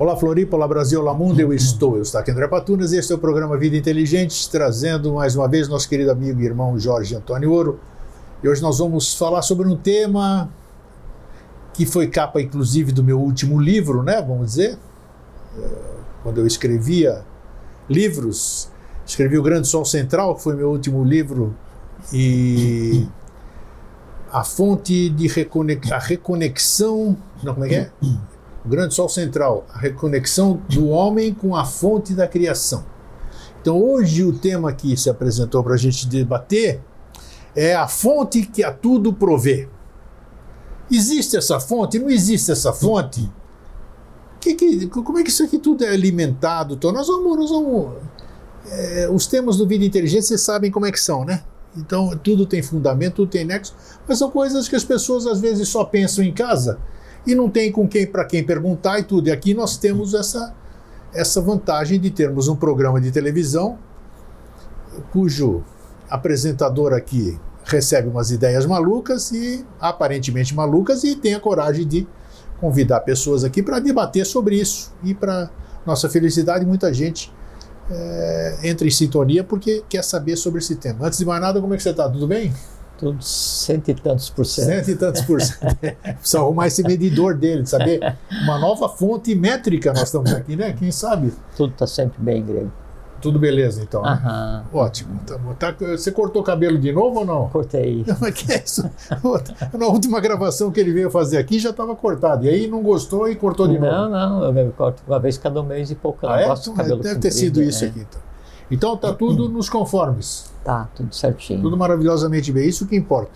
Olá Floripa, olá Brasil, olá mundo, eu estou aqui André Patunas e este é o programa Vida Inteligente, trazendo mais uma vez nosso querido amigo e irmão Jorge Antônio Ouro. E hoje nós vamos falar sobre um tema que foi capa inclusive do meu último livro, né, vamos dizer, quando eu escrevia livros, escrevi O Grande Sol Central, que foi meu último livro, e a fonte de reconexão, não, como é que é? O Grande Sol Central, a reconexão do homem com a fonte da criação. Então hoje o tema que se apresentou para a gente debater é a fonte que a tudo provê. Existe essa fonte? Não existe essa fonte? Como é que isso aqui tudo é alimentado? Então nós vamos os temas do Vida Inteligente, vocês sabem como é que são, né? Então tudo tem fundamento, tudo tem nexo, mas são coisas que as pessoas às vezes só pensam em casa e não tem para quem perguntar e tudo. E aqui nós temos essa vantagem de termos um programa de televisão cujo apresentador aqui recebe umas ideias malucas e aparentemente malucas e tem a coragem de convidar pessoas aqui para debater sobre isso. E para nossa felicidade, muita gente entra em sintonia porque quer saber sobre esse tema. Antes de mais nada, como é que você está? Tudo bem? Tudo 100 e tantos por cento. 100 e tantos por cento. Precisa arrumar esse medidor dele, saber uma nova fonte métrica nós estamos aqui, né? Quem sabe? Tudo está sempre bem, Grego. Tudo beleza, então. Né? Ótimo. Você cortou o cabelo de novo ou não? Cortei. Mas que é isso? Na última gravação que ele veio fazer aqui já estava cortado. E aí não gostou e cortou de novo. Não. Eu corto uma vez cada mês e pouco. Eu não gosto do cabelo deve ter sido isso aqui, então. Então tá tudo nos conformes. Tá, tudo certinho. Tudo maravilhosamente bem. Isso que importa.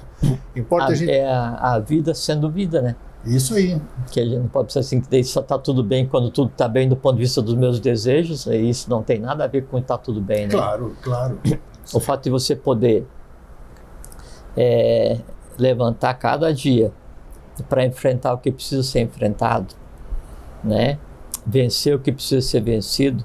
Importa a gente... É a vida sendo vida, né? Isso aí. Que a gente não pode pensar assim, que só tá tudo bem quando tudo tá bem do ponto de vista dos meus desejos. E isso não tem nada a ver com tá tudo bem, né? Claro. O fato de você poder levantar cada dia para enfrentar o que precisa ser enfrentado, né? Vencer o que precisa ser vencido,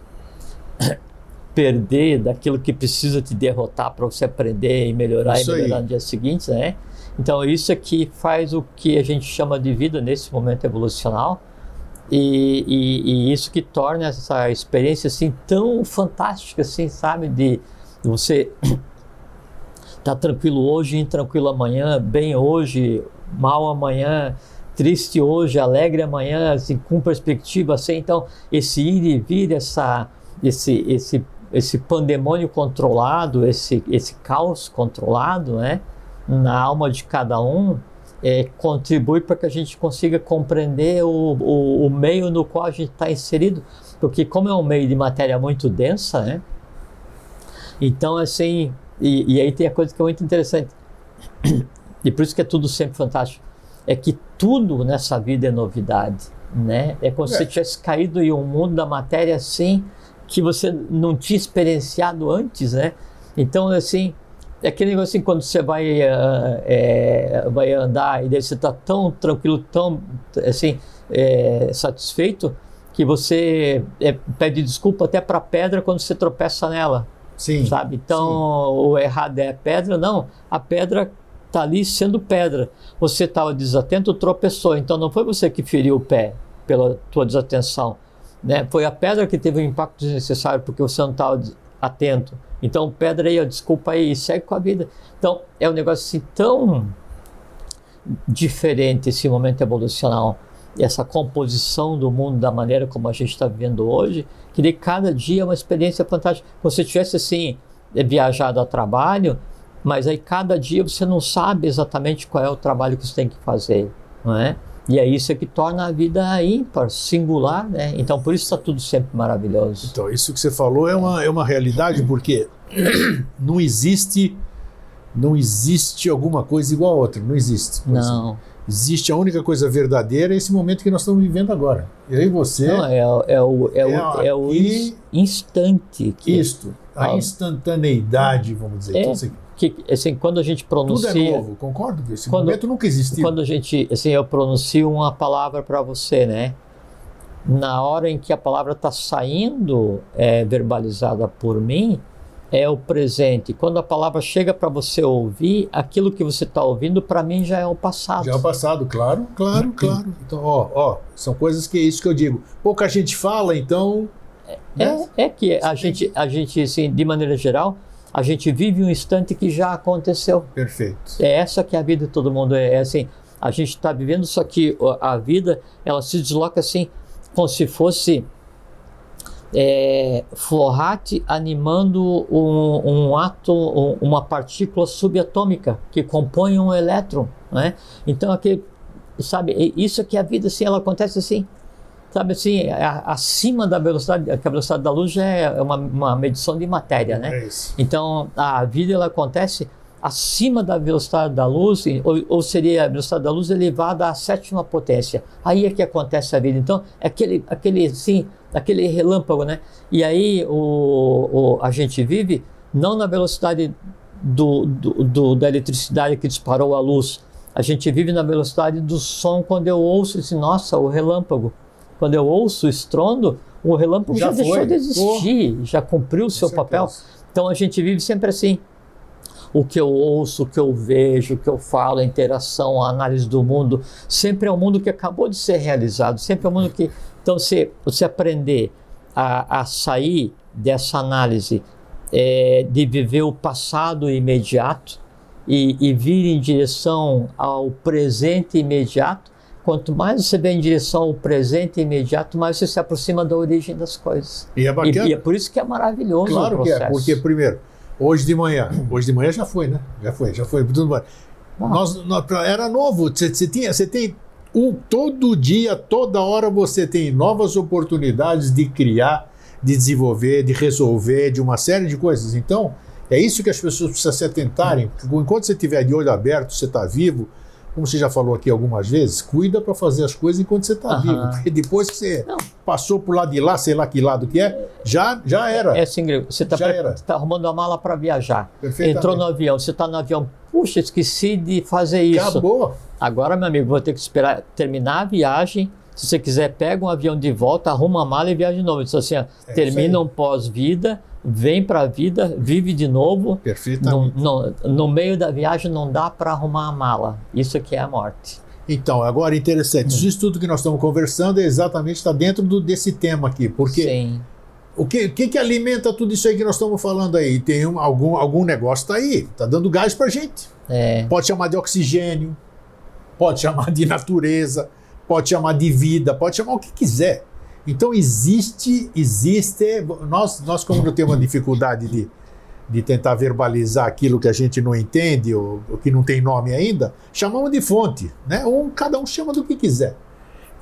perder daquilo que precisa te derrotar para você aprender e melhorar no dia seguinte, né? Então isso aqui faz o que a gente chama de vida nesse momento evolucional e isso que torna essa experiência assim tão fantástica, assim, sabe, de você estar tranquilo hoje, intranquilo amanhã, bem hoje, mal amanhã, triste hoje, alegre amanhã, assim, com perspectiva, assim. Então esse ir e vir, esse pandemônio controlado, esse caos controlado, né, na alma de cada um, contribui para que a gente consiga compreender o meio no qual a gente está inserido, porque como é um meio de matéria muito densa, né, então assim, e aí tem a coisa que é muito interessante, e por isso que é tudo sempre fantástico, é que tudo nessa vida é novidade, né, é como se você tivesse caído em um mundo da matéria assim, que você não tinha experienciado antes, né? Então, assim, é aquele negócio assim, quando você vai andar e daí você está tão tranquilo, tão, assim, satisfeito, que você pede desculpa até para a pedra quando você tropeça nela. Sim. Sabe? Então, o errado é a pedra? Não, a pedra está ali sendo pedra. Você estava desatento, tropeçou. Então, não foi você que feriu o pé pela tua desatenção. Né? Foi a pedra que teve um impacto desnecessário porque você não estava atento. Então, pedra aí, desculpa aí, e segue com a vida. Então, é um negócio assim tão diferente esse momento evolucional, essa composição do mundo da maneira como a gente está vivendo hoje, que de cada dia é uma experiência fantástica. Se você tivesse assim, viajado a trabalho, mas aí cada dia você não sabe exatamente qual é o trabalho que você tem que fazer, não é? E é isso que torna a vida ímpar, singular, né? Então, por isso está tudo sempre maravilhoso. Então, isso que você falou é uma realidade, porque não existe alguma coisa igual a outra, não existe. Não. Existe a única coisa verdadeira, esse momento que nós estamos vivendo agora. E aí você... Não, é o instante. A instantaneidade, vamos dizer. Então, que, assim, quando a gente pronuncia... Tudo é novo, concordo? Esse momento nunca existiu. Quando a gente, assim, eu pronuncio uma palavra para você, né? Na hora em que a palavra está saindo verbalizada por mim, é o presente. Quando a palavra chega para você ouvir, aquilo que você está ouvindo, para mim, já é o passado. Já é o passado, claro. Então, são coisas que é isso que eu digo. Pouca gente fala, então... É que a gente, assim, de maneira geral, a gente vive um instante que já aconteceu. Perfeito. É essa que é a vida de todo mundo. É assim, a gente está vivendo, só que a vida, ela se desloca assim, como se fosse... Florat animando um átomo, uma partícula subatômica que compõe um elétron, né? Então aqui, sabe, isso que a vida assim, ela acontece assim, sabe assim, acima da velocidade, que a velocidade da luz já é uma medição de matéria, né? É isso. Então a vida ela acontece acima da velocidade da luz, ou seria a velocidade da luz elevada à 7ª potência. Aí é que acontece a vida. Então é aquele relâmpago, né? E aí a gente vive não na velocidade da eletricidade que disparou a luz. A gente vive na velocidade do som. Quando eu ouço assim, nossa, o relâmpago. Quando eu ouço o estrondo, o relâmpago já deixou de existir, já cumpriu o seu papel. Então a gente vive sempre assim. O que eu ouço, o que eu vejo, o que eu falo, a interação, a análise do mundo, sempre é um mundo que acabou de ser realizado, sempre é um mundo que... Então, você aprender a sair dessa análise de viver o passado imediato e vir em direção ao presente imediato, quanto mais você vem em direção ao presente imediato, mais você se aproxima da origem das coisas. E é bacana. E é por isso que é maravilhoso claro o processo. Claro que é, porque primeiro... Hoje de manhã já foi, né? Já foi. Tudo bem. Era novo, você tem todo dia, toda hora você tem novas oportunidades de criar, de desenvolver, de resolver, de uma série de coisas. Então, é isso que as pessoas precisam se atentarem. Enquanto você estiver de olho aberto, você está vivo, como você já falou aqui algumas vezes, cuida para fazer as coisas enquanto você está vivo. Porque depois que você passou por lado de lá, sei lá que lado que é, já era. É assim, você está arrumando a mala para viajar. Entrou no avião, você está no avião, puxa, esqueci de fazer isso. Acabou. Agora, meu amigo, vou ter que esperar terminar a viagem. Se você quiser, pega um avião de volta, arruma a mala e viaja de novo. Então, assim, termina um pós-vida, vem para a vida, vive de novo. Perfeitamente. No meio da viagem não dá para arrumar a mala. Isso que é a morte. Então, agora interessante. Isso tudo que nós estamos conversando está dentro desse tema aqui. Porque sim. O que alimenta tudo isso aí que nós estamos falando aí? Tem algum negócio está aí, está dando gás para a gente. Pode chamar de oxigênio, pode chamar de natureza, pode chamar de vida, pode chamar o que quiser. Então existe, nós como não temos uma dificuldade de tentar verbalizar aquilo que a gente não entende ou que não tem nome ainda, chamamos de fonte, né? Cada um chama do que quiser.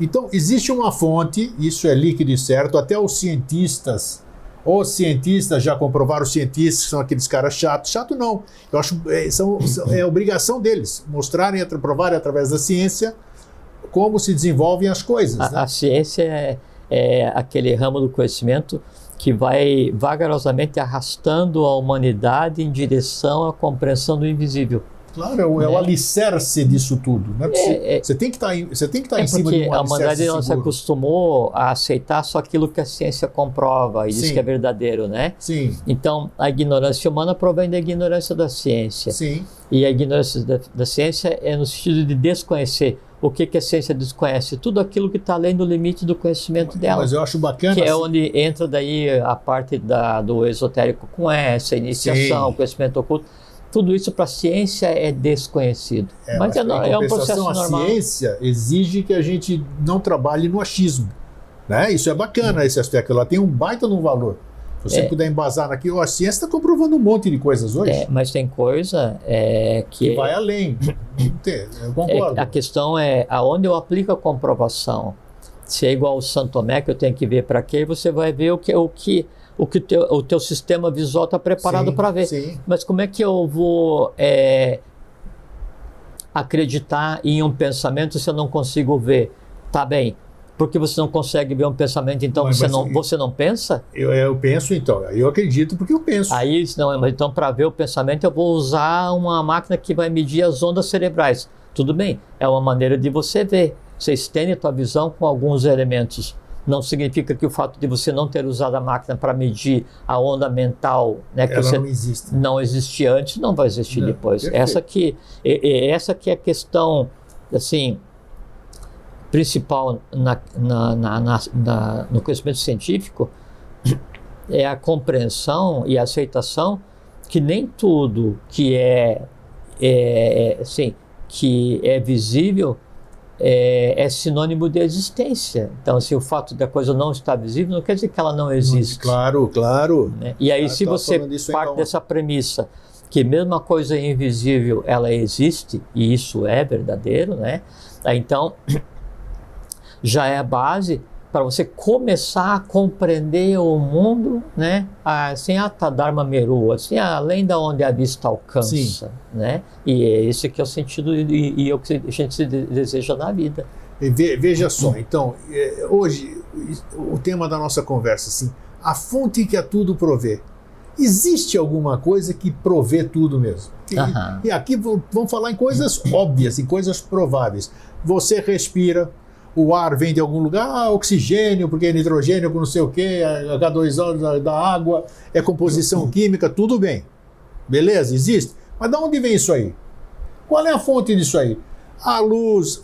Então existe uma fonte, isso é líquido e certo, até os cientistas já comprovaram, os cientistas que são aqueles caras chatos, chato não, eu acho é obrigação deles, mostrarem, provarem através da ciência como se desenvolvem as coisas. Né? A ciência é aquele ramo do conhecimento que vai vagarosamente arrastando a humanidade em direção à compreensão do invisível. Claro, é o alicerce disso tudo. Né? Você tem que estar em cima de um alicerce porque a humanidade ela se seguro. acostumou a aceitar só aquilo que a ciência comprova e diz que é verdadeiro, né? Sim. Então, a ignorância humana provém da ignorância da ciência. Sim. E a ignorância da ciência é no sentido de desconhecer. O que a ciência desconhece? Tudo aquilo que está além do limite do conhecimento dela. Mas eu acho bacana. Que é onde entra daí a parte do esotérico com essa iniciação, o conhecimento oculto. Tudo isso para a ciência é desconhecido. Mas é um processo normal. A ciência exige que a gente não trabalhe no achismo. Né? Isso é bacana, esse aspecto. Ela tem um baita no valor. Se você puder embasar naquilo, a ciência está comprovando um monte de coisas hoje. Mas tem coisa que vai além. Eu concordo. A questão é aonde eu aplico a comprovação. Se é igual o Santo Tomé, que eu tenho que ver para quê, você vai ver o teu sistema visual está preparado para ver. Sim. Mas como é que eu vou acreditar em um pensamento se eu não consigo ver? Tá bem. Porque você não consegue ver um pensamento, então você não pensa? Eu penso, então. Eu acredito porque eu penso. Aí, então, para ver o pensamento, eu vou usar uma máquina que vai medir as ondas cerebrais. Tudo bem, é uma maneira de você ver. Você estende a tua visão com alguns elementos. não significa que o fato de você não ter usado a máquina para medir a onda mental, né, que Ela você não existe. não existia antes, não vai existir depois. Essa que é a questão, assim, principal no conhecimento científico, é a compreensão e a aceitação que nem tudo que que é visível é sinônimo de existência. Então, se o fato da coisa não estar visível, não quer dizer que ela não existe. Claro. Né? E aí, se você parte dessa premissa que mesmo a coisa invisível, ela existe, e isso é verdadeiro, né? Então, já é a base para você começar a compreender o mundo, né? Assim, Tadharma Meru, assim, além da onde a vista alcança. Sim. Né? E esse que é o sentido e o que a gente deseja na vida. Veja só, então, hoje, o tema da nossa conversa, assim, a fonte que a tudo provê. Existe alguma coisa que provê tudo mesmo? E aqui vamos falar em coisas óbvias, em coisas prováveis. Você respira, o ar vem de algum lugar, oxigênio, porque é nitrogênio, não sei o quê, H2O da água, é composição química, tudo bem. Beleza, existe. Mas de onde vem isso aí? Qual é a fonte disso aí? A luz,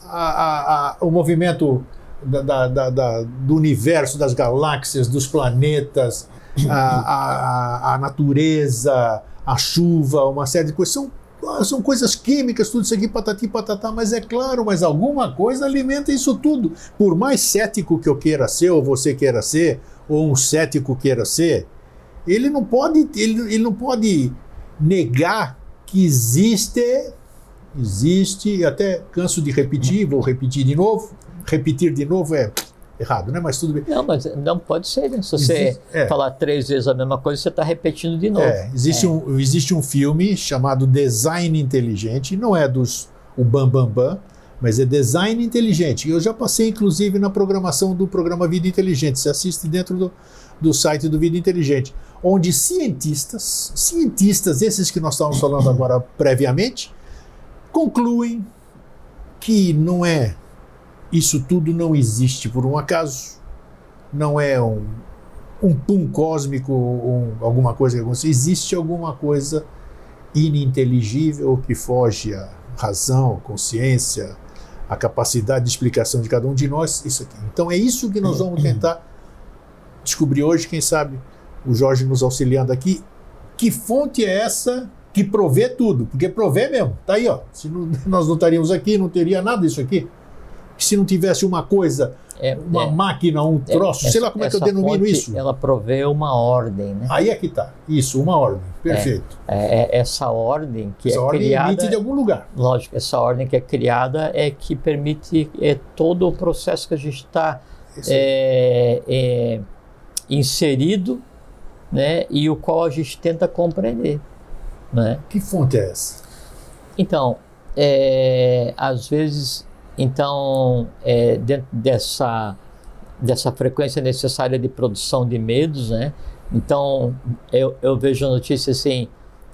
o movimento do universo, das galáxias, dos planetas, a natureza, a chuva, uma série de coisas. São coisas químicas, tudo isso aqui, patati patatá, mas é claro, mas alguma coisa alimenta isso tudo. Por mais cético que eu queira ser, ou você queira ser, ou um cético queira ser, ele não pode negar que existe, e até canso de repetir, vou repetir de novo é errado, né? Mas tudo bem. Não, mas não pode ser, né? Se você falar 3 vezes a mesma coisa, você está repetindo de novo. Existe um filme chamado Design Inteligente, não é o Bam Bam Bam, mas é Design Inteligente. E eu já passei, inclusive, na programação do programa Vida Inteligente. Você assiste dentro do site do Vida Inteligente, onde cientistas, esses que nós estávamos falando agora previamente, concluem que não é. Isso tudo não existe por um acaso, não é um pum cósmico, alguma coisa que acontece. Existe alguma coisa ininteligível que foge à razão, à consciência, à capacidade de explicação de cada um de nós. Isso aqui. Então é isso que nós vamos tentar descobrir hoje, quem sabe o Jorge nos auxiliando aqui. Que fonte é essa que provê tudo? Porque provê mesmo, tá aí, ó. Se nós não estaríamos aqui, não teria nada disso aqui. Se não tivesse uma coisa, uma máquina, um troço, sei lá como é que eu denomino isso. Ela provê uma ordem, né? Aí é que está. Isso, uma ordem. Perfeito. Essa ordem que essa é ordem criada... emite de algum lugar. Lógico, essa ordem que é criada é que permite todo o processo que a gente está inserido, né? E o qual a gente tenta compreender. Né? Que fonte é essa? Então, às vezes... Então, dentro dessa frequência necessária de produção de medos, né? Então, eu vejo a notícia assim,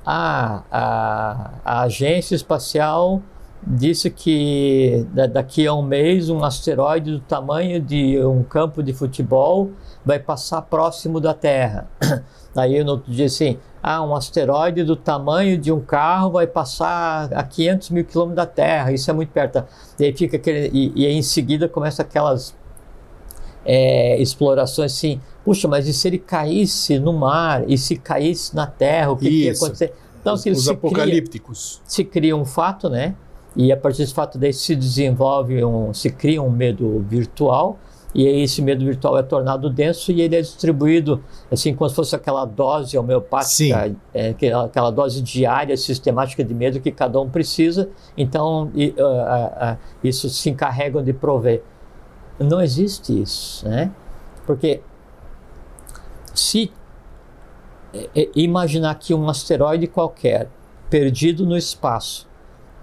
a agência espacial disse que daqui a um mês um asteroide do tamanho de um campo de futebol vai passar próximo da Terra. Aí no outro dia assim, um asteroide do tamanho de um carro vai passar a 500 mil quilômetros da Terra, isso é muito perto. E aí fica e aí em seguida começa aquelas explorações assim, puxa, mas e se ele caísse no mar, e se caísse na Terra, o que ia acontecer? Então, os apocalípticos. Se cria um fato, né? E a partir desse fato daí se cria um medo virtual, e aí esse medo virtual é tornado denso e ele é distribuído assim como se fosse aquela dose homeopática, aquela dose diária, sistemática de medo que cada um precisa. Então isso se encarregam de prover. Não existe isso, né? Porque se imaginar que um asteroide qualquer, perdido no espaço,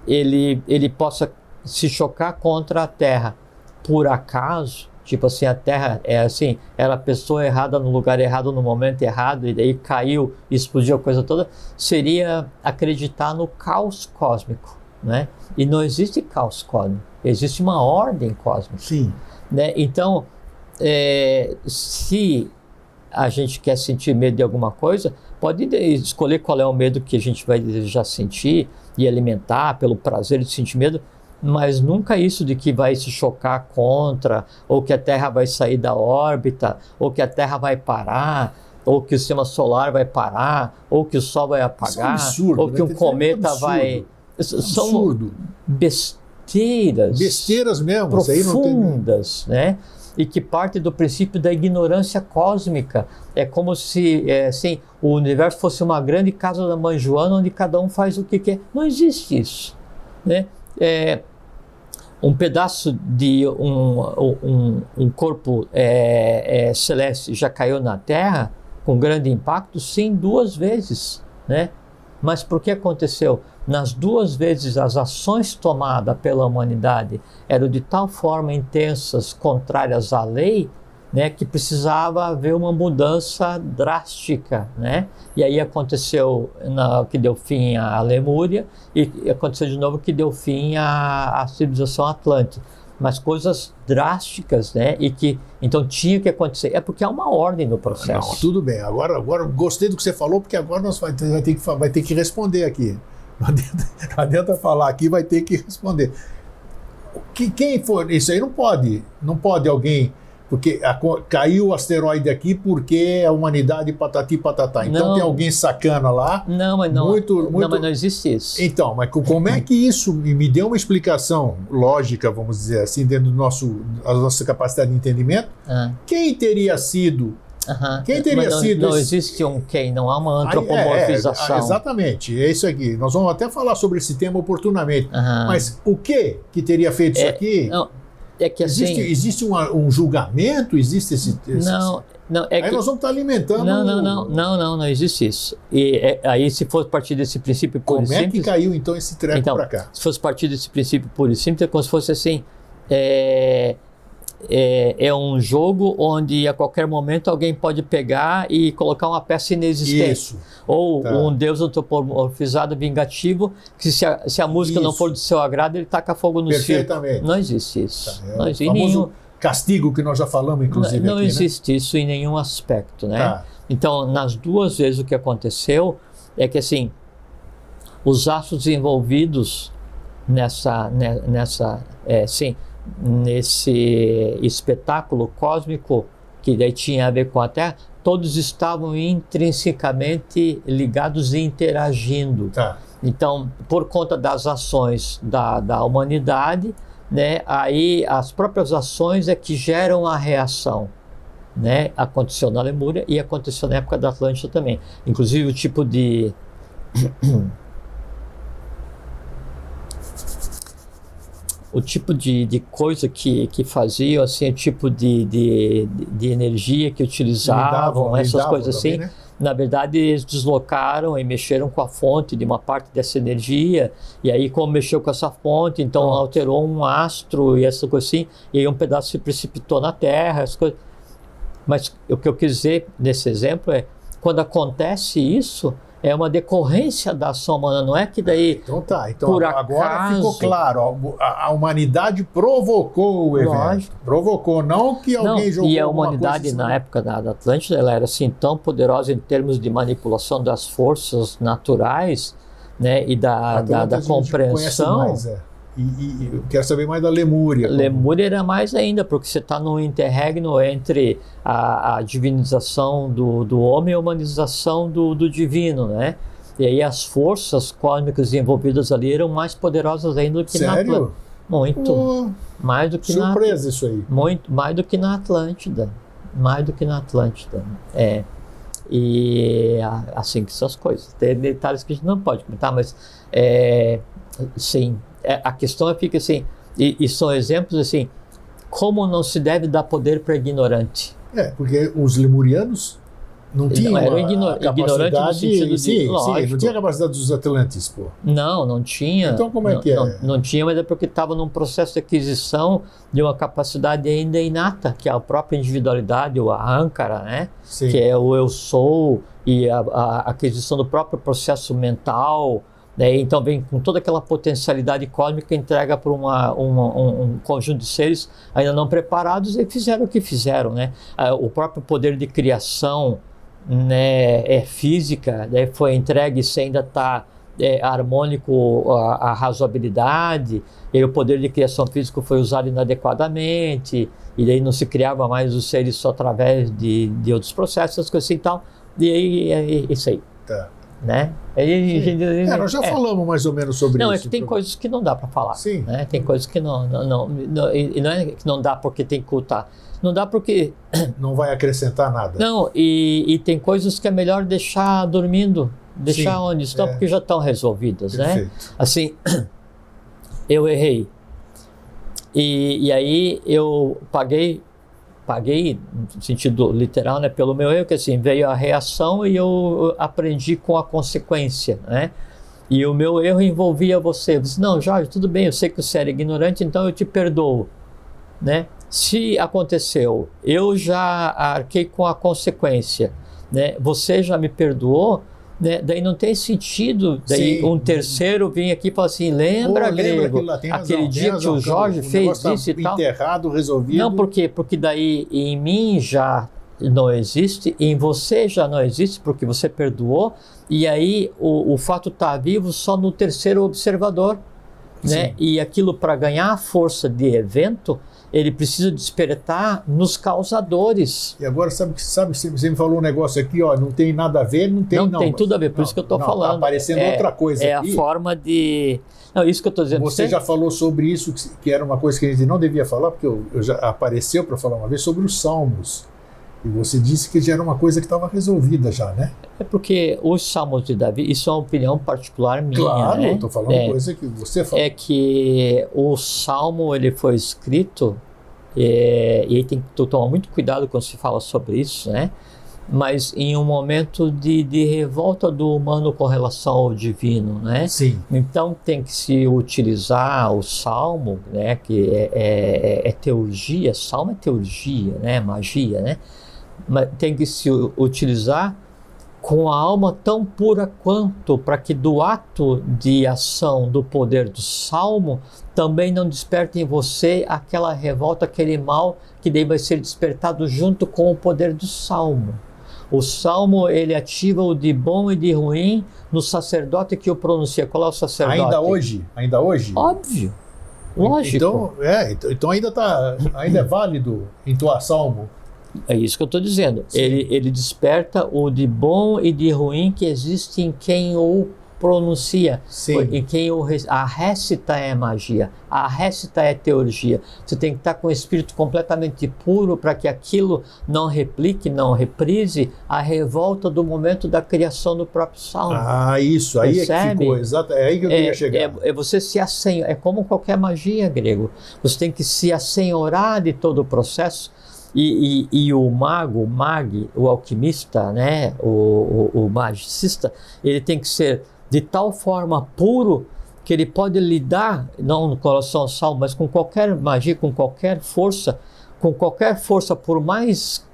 ele possa se chocar contra a Terra por acaso, tipo assim, a Terra era a pessoa errada no lugar errado, no momento errado, e daí caiu, explodiu a coisa toda, seria acreditar no caos cósmico, né? E não existe caos cósmico, existe uma ordem cósmica. Sim. Né? Então, se a gente quer sentir medo de alguma coisa, pode escolher qual é o medo que a gente vai desejar sentir e alimentar pelo prazer de sentir medo, mas nunca isso de que vai se chocar contra, ou que a Terra vai sair da órbita, ou que a Terra vai parar, ou que o sistema solar vai parar, ou que o Sol vai apagar, isso é um absurdo, ou que um cometa vai... São absurdo. Besteiras mesmo, profundas, né? E que parte do princípio da ignorância cósmica. É como se assim, o universo fosse uma grande casa da mãe Joana, onde cada um faz o que quer. Não existe isso, né? Um pedaço de um corpo celeste já caiu na Terra com grande impacto? Sim, 2 vezes, né? Mas por que aconteceu? Nas 2 vezes as ações tomadas pela humanidade eram de tal forma intensas, contrárias à lei, né, que precisava haver uma mudança drástica, né? E aí aconteceu que deu fim à Lemúria e aconteceu de novo que deu fim à civilização Atlântica. Mas coisas drásticas, né? E que então tinha que acontecer. É porque há uma ordem no processo. Não, tudo bem. Agora gostei do que você falou, porque agora nós vai ter que responder aqui. Não adianta falar aqui, vai ter que responder. Quem for? Isso aí não pode alguém, porque caiu o asteroide aqui porque a humanidade patati patatá. Então tem alguém sacana lá. Não, mas não existe isso. Então, mas como é que isso me deu uma explicação lógica, vamos dizer assim, dentro da nossa capacidade de entendimento? Quem teria sido? Quem teria sido? Não existe quem, não há uma antropomorfização. Exatamente, é isso aqui. Nós vamos até falar sobre esse tema oportunamente. Mas o que teria feito isso aqui? Não, é que assim, existe um julgamento? Existe esse não, aí nós vamos estar alimentando. Não existe isso. E aí, se fosse partir desse princípio puro e simples. Como é que caiu então esse treco para cá? Se fosse partir desse princípio puro e simples, é como se fosse assim. É um jogo onde a qualquer momento alguém pode pegar e colocar uma peça inexistente. Isso. Ou um deus antropomorfizado vingativo, que se a música não for do seu agrado, ele taca fogo no circo. Perfeitamente. Não existe isso. Não existe nenhum castigo que nós já falamos, inclusive. Não aqui, existe isso em nenhum aspecto, né? Então, nas 2 vezes o que aconteceu é que assim, os astros envolvidos nesse espetáculo cósmico que daí tinha a ver com a Terra, todos estavam intrinsecamente ligados e interagindo. Então, por conta das ações da humanidade, né, aí as próprias ações é que geram a reação, né? Aconteceu na Lemúria e aconteceu na época da Atlântida também. Inclusive o tipo de coisa que faziam, assim, o tipo de energia que utilizavam, essas coisas assim, também, né? Na verdade eles deslocaram e mexeram com a fonte de uma parte dessa energia, e aí como mexeu com essa fonte, então alterou um astro e essa coisa assim, e aí um pedaço se precipitou na Terra, essas coisas. Mas o que eu quis dizer nesse exemplo é, quando acontece isso, é uma decorrência da ação humana, não é que daí então por agora acaso, ficou claro, a humanidade provocou o evento. Lógico. Provocou, não que alguém jogou. E a humanidade na época da Atlântida, ela era assim tão poderosa em termos de manipulação das forças naturais, né, e da compreensão. Mais, E eu quero saber mais da Lemúria. Lemúria era mais ainda, porque você está no interregno entre a divinização do homem e a humanização do divino, né? E aí as forças cósmicas envolvidas ali eram mais poderosas ainda do que na Atlântida. Muito. Mais do que surpresa isso aí. Muito, mais do que na Atlântida. Mais do que na Atlântida. E assim que são as coisas. Tem detalhes que a gente não pode comentar, mas sim. A questão fica assim, e são exemplos assim, como não se deve dar poder para ignorante. Porque os lemurianos não tinham ignorante no sentido de... não tinha a capacidade dos Atlantes, pô. Não tinha. Então como é que Não tinha, mas é porque estava num processo de aquisição de uma capacidade ainda inata, que é a própria individualidade, o Ahankara, né? Sim. Que é o eu sou, e a aquisição do próprio processo mental, né? Então vem com toda aquela potencialidade cósmica, entrega para um conjunto de seres ainda não preparados e fizeram o que fizeram, né? O próprio poder de criação, né, física, né, foi entregue sem ainda estar harmônico a razoabilidade, e o poder de criação físico foi usado inadequadamente, e daí não se criava mais os seres só através de outros processos, essas coisas assim e tal, e aí é isso aí. Tá. Né? Nós já falamos mais ou menos sobre isso. Não, é que tem coisas que não dá para falar. Sim. Né? Tem coisas que não é que não dá porque tem que ocultar. Não dá porque... Não vai acrescentar nada. Não, e tem coisas que é melhor deixar dormindo, deixar Sim, onde estão, porque já estão resolvidas, perfeito. né? Assim, eu errei. E aí eu paguei no sentido literal, né, pelo meu erro, que assim, veio a reação e eu aprendi com a consequência, né? E o meu erro envolvia você. Eu disse, não, Jorge, tudo bem, eu sei que você era ignorante, então eu te perdoo, né? Se aconteceu, eu já arquei com a consequência, né? Você já me perdoou, né? Daí não tem sentido, daí um terceiro vir aqui e falar assim, lembra, Grego, aquele dia que o Jorge fez isso e tal. Enterrado, resolvido. Não, por quê? Porque daí em mim já não existe, em você já não existe, porque você perdoou, e aí o fato está vivo só no terceiro observador, né? E aquilo, para ganhar força de evento, ele precisa despertar nos causadores. E agora, sabe, você me falou um negócio aqui, ó, não tem nada a ver, não tem tudo a ver, por isso que eu estou falando. Tá aparecendo outra coisa aqui. É a forma de... Não, isso que eu estou dizendo. Você já falou sobre isso, que era uma coisa que a gente não devia falar, porque eu já apareceu para falar uma vez sobre os salmos. E você disse que já era uma coisa que estava resolvida já, né? É porque os salmos de Davi, isso é uma opinião particular minha, claro, né? Eu estou falando coisa que você falou. É que o salmo, ele foi escrito, e aí tem que tomar muito cuidado quando se fala sobre isso, né? Mas em um momento de revolta do humano com relação ao divino, né? Sim. Então tem que se utilizar o salmo, né? Que é teurgia, salmo é teurgia, né? Magia, né? Mas tem que se utilizar com a alma tão pura quanto, para que do ato de ação do poder do salmo também não desperte em você aquela revolta, aquele mal que daí vai ser despertado junto com o poder do salmo. O salmo, ele ativa o de bom e de ruim no sacerdote que o pronuncia. Qual é o sacerdote? Ainda hoje? Óbvio. Lógico. Então ainda é válido entoar salmo? É isso que eu estou dizendo. Ele desperta o de bom e de ruim que existe em quem o pronuncia. Sim. Em quem a récita é magia, a récita é teurgia. Você tem que estar com o espírito completamente puro para que aquilo não replique, não reprise a revolta do momento da criação do próprio salmo. Isso. Aí percebe? É que ficou, exato. É aí que eu queria chegar. Você se assenhorar, é como qualquer magia, Grego. Você tem que se assenhorar de todo o processo. E o mago, o alquimista, né, o magicista, ele tem que ser de tal forma puro que ele pode lidar, não no coração salvo, mas com qualquer magia, com qualquer força, por mais,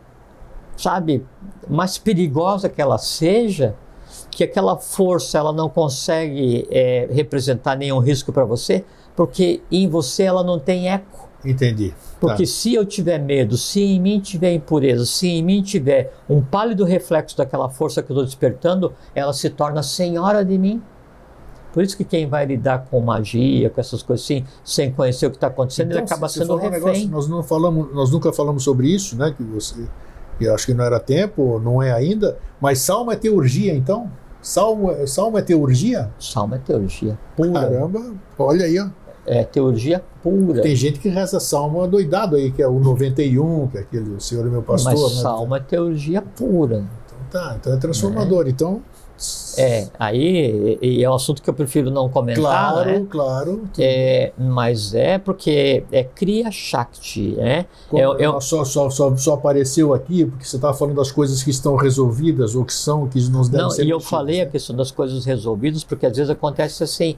mais perigosa que ela seja, que aquela força ela não consegue representar nenhum risco para você, porque em você ela não tem eco. Entendi. Porque se eu tiver medo, se em mim tiver impureza, se em mim tiver um pálido reflexo daquela força que eu estou despertando, ela se torna senhora de mim. Por isso que quem vai lidar com magia, com essas coisas assim, sem conhecer o que está acontecendo, então, ele acaba sendo refém. Nós nunca falamos sobre isso, né? Que eu acho que não era tempo, não é ainda, mas salmo é teurgia, então? Salmo é teurgia? Salmo é teurgia pura. Caramba, olha aí, ó. É teurgia pura. Tem gente que reza salmo adoidado aí, que é o 91, que é aquele o Senhor é meu pastor. Mas salmo é teurgia pura. Então é transformador. Então aí é um assunto que eu prefiro não comentar. Claro, né? Claro. Mas porque é Kriya Shakti, né? Só apareceu aqui porque você estava falando das coisas que estão resolvidas ou que nos devem ser. E eu falei a questão das coisas resolvidas porque às vezes acontece assim.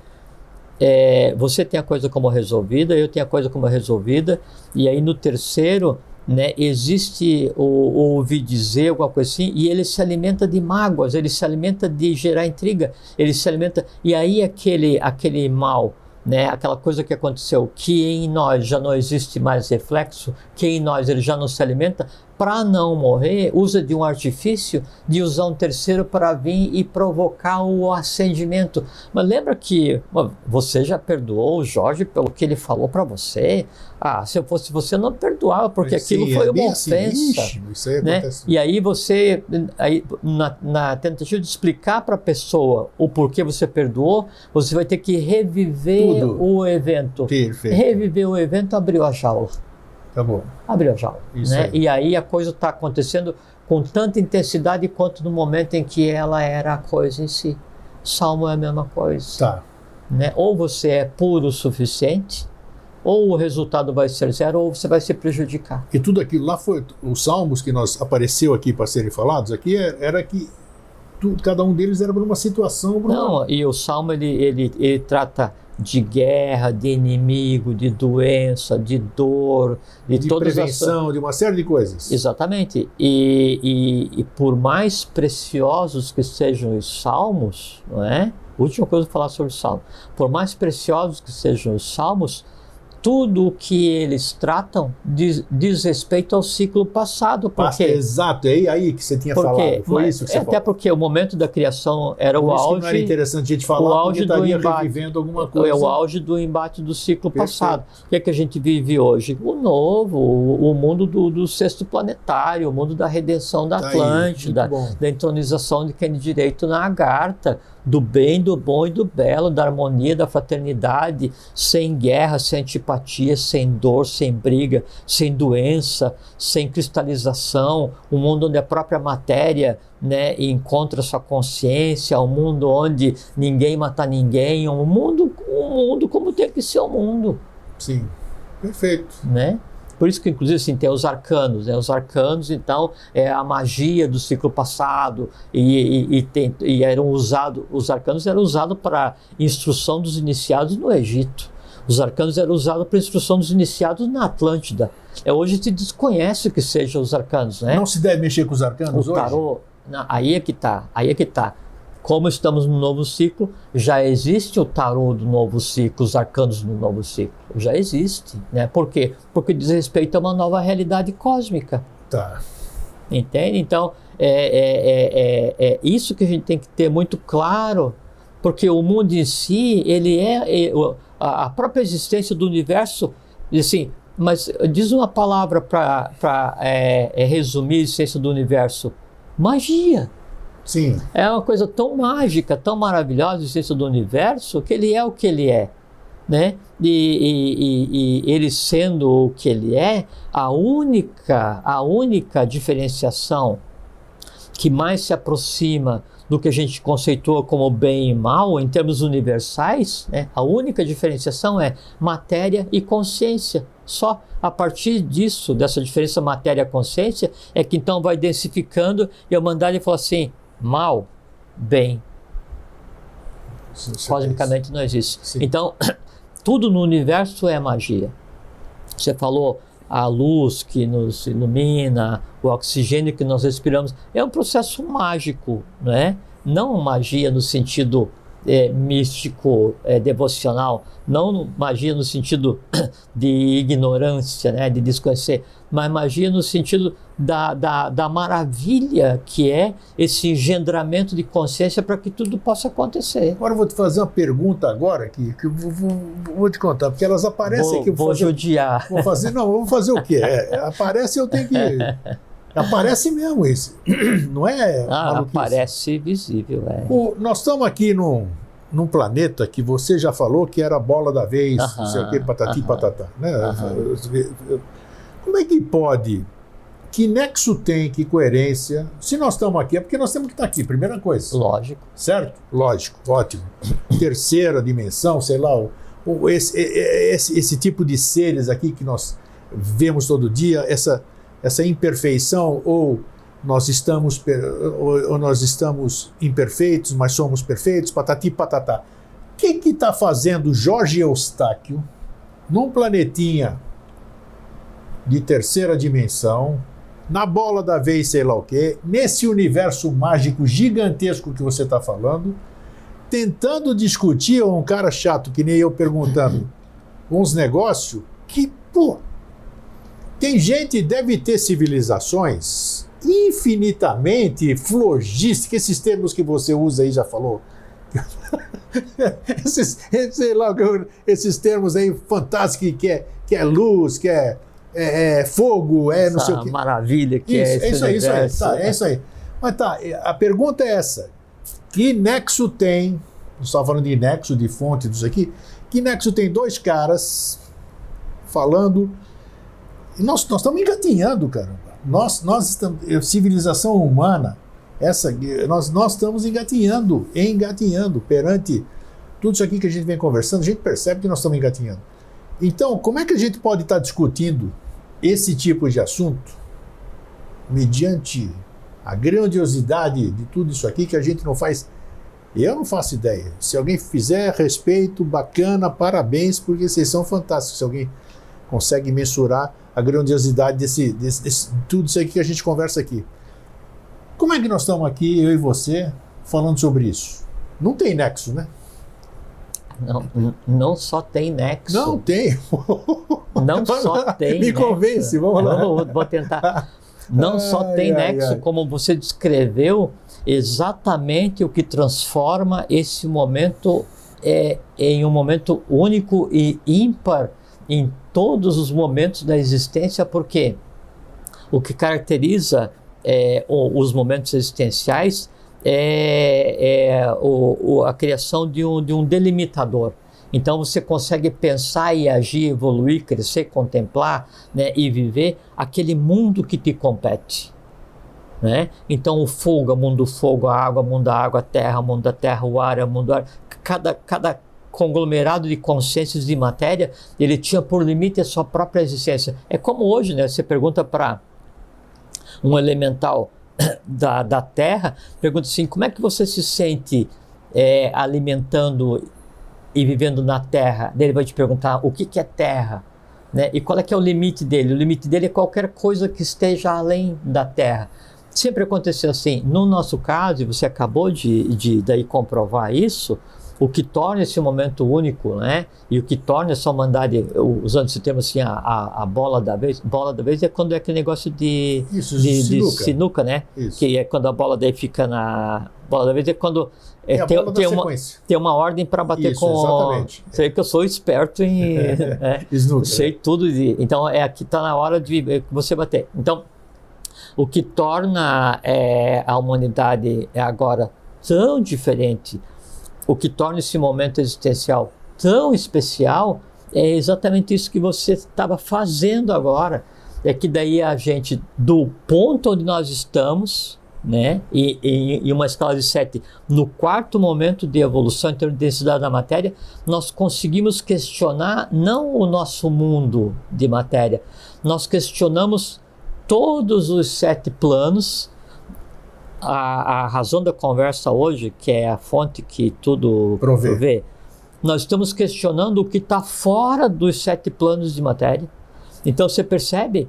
Você tem a coisa como resolvida, eu tenho a coisa como resolvida, e aí no terceiro né, existe ouvir dizer, alguma coisa assim, e ele se alimenta de mágoas, ele se alimenta de gerar intriga, ele se alimenta, e aí aquele mal, né, aquela coisa que aconteceu, que em nós já não existe mais reflexo, que em nós ele já não se alimenta, para não morrer, usa de um artifício de usar um terceiro para vir e provocar o acendimento. Mas lembra que você já perdoou o Jorge pelo que ele falou para você? Se eu fosse você, não perdoava, porque aquilo foi uma ofensa. Isso aí né? acontece. E aí você, na tentativa de explicar para a pessoa o porquê você perdoou, você vai ter que reviver o evento. Perfeito. Reviver o evento abriu a jaula. Tá bom. Abriu a jaula. Isso né? aí. E aí a coisa está acontecendo com tanta intensidade quanto no momento em que ela era a coisa em si. Salmo é a mesma coisa. Tá. Né? Ou você é puro o suficiente, ou o resultado vai ser zero, ou você vai se prejudicar. E tudo aquilo lá foi, os salmos que nós apareceu aqui para serem falados, aqui era que cada um deles era para uma situação. Não, e o salmo ele trata de guerra, de inimigo, de doença, de dor, de todas prevenção, de uma série de coisas. Exatamente. E por mais preciosos que sejam os salmos, não é? Última coisa a falar sobre o salmo. Por mais preciosos que sejam os salmos, tudo o que eles tratam diz respeito ao ciclo passado. Porque, exato, é aí que você tinha falado. Foi isso que você falou. Até porque o momento da criação era o auge. Não era interessante a gente falar, o auge porque estaria do embate, revivendo alguma coisa. É o auge do embate do ciclo passado. O que é que a gente vive hoje? O novo, o mundo do sexto planetário, o mundo da redenção da Atlântida, da entronização de quem de direito na Agartha, do bem, do bom e do belo, da harmonia, da fraternidade, sem guerra, sem antipatia, sem dor, sem briga, sem doença, sem cristalização, um mundo onde a própria matéria, né, encontra sua consciência, um mundo onde ninguém mata ninguém, um mundo como tem que ser o mundo. Sim, perfeito. Né? Por isso que, inclusive, assim, tem os arcanos, né? Os arcanos, então, é a magia do ciclo passado e eram usados, os arcanos eram usados para instrução dos iniciados no Egito. Os arcanos eram usados para instrução dos iniciados na Atlântida. Hoje se desconhece o que sejam os arcanos, né? Não se deve mexer com os arcanos hoje? O tarô, aí é que tá. Como estamos no novo ciclo, já existe o tarô do novo ciclo, os arcanos do novo ciclo. Já existe, né? Por quê? Porque diz respeito a uma nova realidade cósmica. Tá. Entende? Então, é isso que a gente tem que ter muito claro, porque o mundo em si, ele a própria existência do universo, assim, mas diz uma palavra para resumir a existência do universo: magia. Sim. É uma coisa tão mágica, tão maravilhosa a existência do universo, que ele é o que ele é, né? E ele sendo o que ele é, a única diferenciação que mais se aproxima do que a gente conceitua como bem e mal em termos universais, né? A única diferenciação é matéria e consciência. Só a partir disso, dessa diferença matéria-consciência, é que então vai densificando e a humanidade fala assim: mal, bem. Cosmicamente não existe. Sim. Então, tudo no universo é magia. Você falou a luz que nos ilumina, o oxigênio que nós respiramos, é um processo mágico, né? Não magia no sentido místico, devocional, não magia no sentido de ignorância, né, de desconhecer, mas magia no sentido da maravilha que é esse engendramento de consciência para que tudo possa acontecer. Agora eu vou te fazer uma pergunta agora que eu vou te contar, porque elas aparecem aqui. Vou judiar. Vou fazer o quê? Aparece, eu tenho que... Aparece mesmo esse. Não é maluquice. Aparece visível. Nós estamos aqui num planeta que você já falou que era a bola da vez, não sei o quê, patati patatá. Né? Como é que pode? Que nexo tem, que coerência? Se nós estamos aqui, é porque nós temos que estar aqui, primeira coisa. Lógico. Certo? Lógico, ótimo. Terceira dimensão, sei lá, esse tipo de seres aqui que nós vemos todo dia, essa imperfeição, ou nós estamos imperfeitos, mas somos perfeitos, patati patatá. O que está fazendo Jorge Eustáquio num planetinha de terceira dimensão, na bola da vez, sei lá o quê, nesse universo mágico gigantesco que você está falando, tentando discutir um cara chato que nem eu perguntando uns negócios que, pô, tem gente, deve ter civilizações infinitamente flogísticas, esses termos que você usa aí, já falou, sei lá, esses termos aí fantásticos, que é luz, que é fogo, não sei o quê. Maravilha que isso, é isso aí. Mas tá, a pergunta é essa. Que nexo tem, nós estávamos falando de nexo, de fonte, disso aqui, que nexo tem dois caras falando, e nós estamos engatinhando, caramba. Nós estamos, civilização humana, nós estamos engatinhando perante tudo isso aqui que a gente vem conversando, a gente percebe que nós estamos engatinhando. Então, como é que a gente pode estar discutindo esse tipo de assunto mediante a grandiosidade de tudo isso aqui que a gente não faz? Eu não faço ideia. Se alguém fizer, respeito, bacana, parabéns, porque vocês são fantásticos. Se alguém consegue mensurar a grandiosidade desse tudo isso aqui que a gente conversa aqui. Como é que nós estamos aqui, eu e você, falando sobre isso? Não tem nexo, né? Não só tem nexo. Não tem. Não só tem Me nexo. convence, vamos lá. Vou tentar. Não só tem nexo, como você descreveu, exatamente o que transforma esse momento em um momento único e ímpar em todos os momentos da existência, porque o que caracteriza os momentos existenciais a criação de um delimitador. Então você consegue pensar e agir, evoluir, crescer, contemplar, né, e viver aquele mundo que te compete. Né? Então o fogo, o mundo do fogo, a água, a terra, o mundo da terra, o ar, o mundo do ar. Cada conglomerado de consciências de matéria, ele tinha por limite a sua própria existência. É como hoje, né? Você pergunta para um elemental da Terra, pergunta assim, como é que você se sente alimentando e vivendo na Terra? Ele vai te perguntar o que é Terra, né? E qual é que é o limite dele? O limite dele é qualquer coisa que esteja além da Terra. Sempre aconteceu assim. No nosso caso, e você acabou de daí comprovar isso, o que torna esse momento único, né? E o que torna essa humanidade, usando esse termo assim, a bola da vez é quando é aquele negócio de sinuca, né? Isso. Que é quando a bola daí fica na... Bola da vez é quando tem uma ordem para bater isso, com... Exatamente. Sei que eu sou esperto em... sei tudo. Então, aqui está na hora de você bater. Então, o que torna a humanidade agora tão diferente, o que torna esse momento existencial tão especial, é exatamente isso que você estava fazendo agora. É que daí a gente, do ponto onde nós estamos, né, e uma escala de 7, no quarto momento de evolução em termos de densidade da matéria, nós conseguimos questionar não o nosso mundo de matéria, nós questionamos todos os 7 planos. A razão da conversa hoje, que é a fonte que tudo provê, nós estamos questionando o que está fora dos 7 planos de matéria. Então você percebe,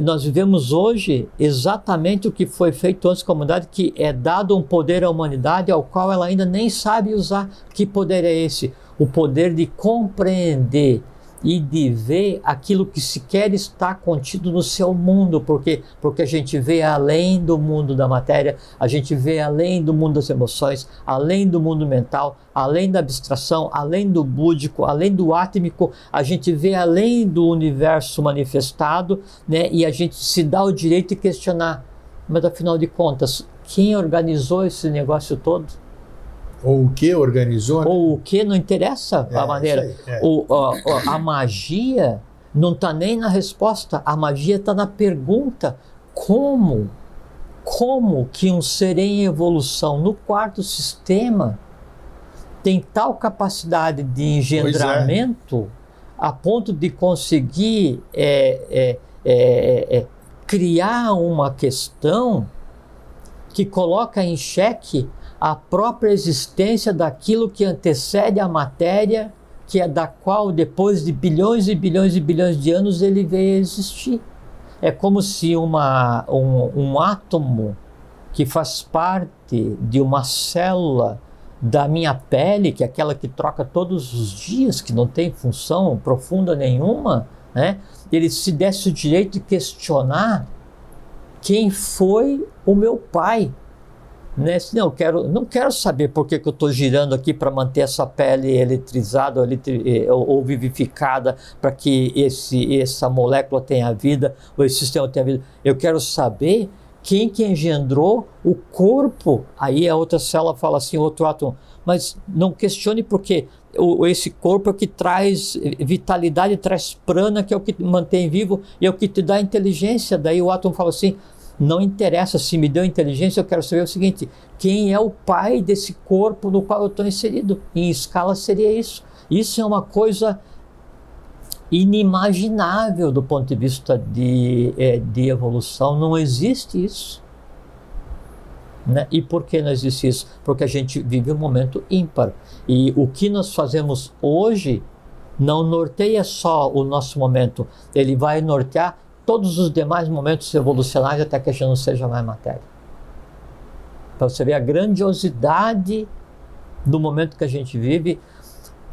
nós vivemos hoje exatamente o que foi feito antes com a humanidade, que é dado um poder à humanidade ao qual ela ainda nem sabe usar. Que poder é esse? O poder de compreender e de ver aquilo que sequer está contido no seu mundo, porque a gente vê além do mundo da matéria, a gente vê além do mundo das emoções, além do mundo mental, além da abstração, além do búdico, além do átmico, a gente vê além do universo manifestado, né? E a gente se dá o direito de questionar, mas afinal de contas, quem organizou esse negócio todo? Ou o que organizou, né? Ou o que, não interessa a maneira. A magia não está nem na resposta, a magia está na pergunta. Como que um ser em evolução no quarto sistema tem tal capacidade de engendramento a ponto de conseguir criar uma questão que coloca em xeque a própria existência daquilo que antecede a matéria, que é da qual depois de bilhões e bilhões e bilhões de anos ele veio a existir. É como se um átomo que faz parte de uma célula da minha pele, que é aquela que troca todos os dias, que não tem função profunda nenhuma, né? Ele se desse o direito de questionar quem foi o meu pai. Né? Não quero saber por que eu estou girando aqui para manter essa pele eletrizada ou vivificada para que essa molécula tenha vida, ou esse sistema tenha vida. Eu quero saber quem que engendrou o corpo. Aí a outra célula fala assim, outro átomo, mas não questione por quê. Esse corpo é o que traz vitalidade, traz prana, que é o que mantém vivo e é o que te dá inteligência. Daí o átomo fala assim, não interessa se me deu inteligência, eu quero saber o seguinte, quem é o pai desse corpo no qual eu estou inserido? Em escala seria isso. Isso é uma coisa inimaginável do ponto de vista de evolução, não existe isso. Né? E por que não existe isso? Porque a gente vive um momento ímpar. E o que nós fazemos hoje não norteia só o nosso momento, ele vai nortear todos os demais momentos evolucionários até que a gente não seja mais matéria. Para você ver a grandiosidade do momento que a gente vive,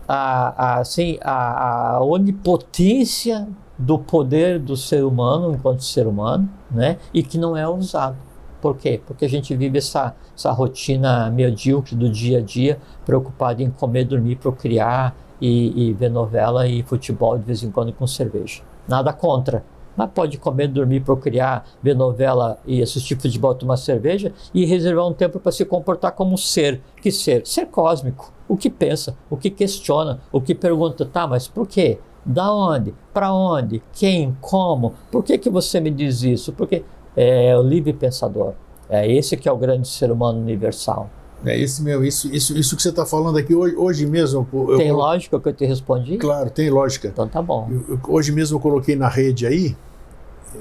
a onipotência do poder do ser humano enquanto ser humano, né? E que não é usado. Por quê? Porque a gente vive essa rotina medíocre do dia a dia, preocupado em comer, dormir, procriar e ver novela e futebol de vez em quando com cerveja. Nada contra. Mas pode comer, dormir, procriar, ver novela e assistir futebol, tomar cerveja e reservar um tempo para se comportar como ser. Que ser? Ser cósmico. O que pensa, o que questiona, o que pergunta, tá, mas por quê? Da onde? Para onde? Quem? Como? Por que você me diz isso? Porque é o livre pensador. É esse que é o grande ser humano universal. É esse meu, isso que você está falando aqui hoje mesmo. Tem lógica que eu te respondi? Claro, tem lógica. Então tá bom. Hoje mesmo eu coloquei na rede aí,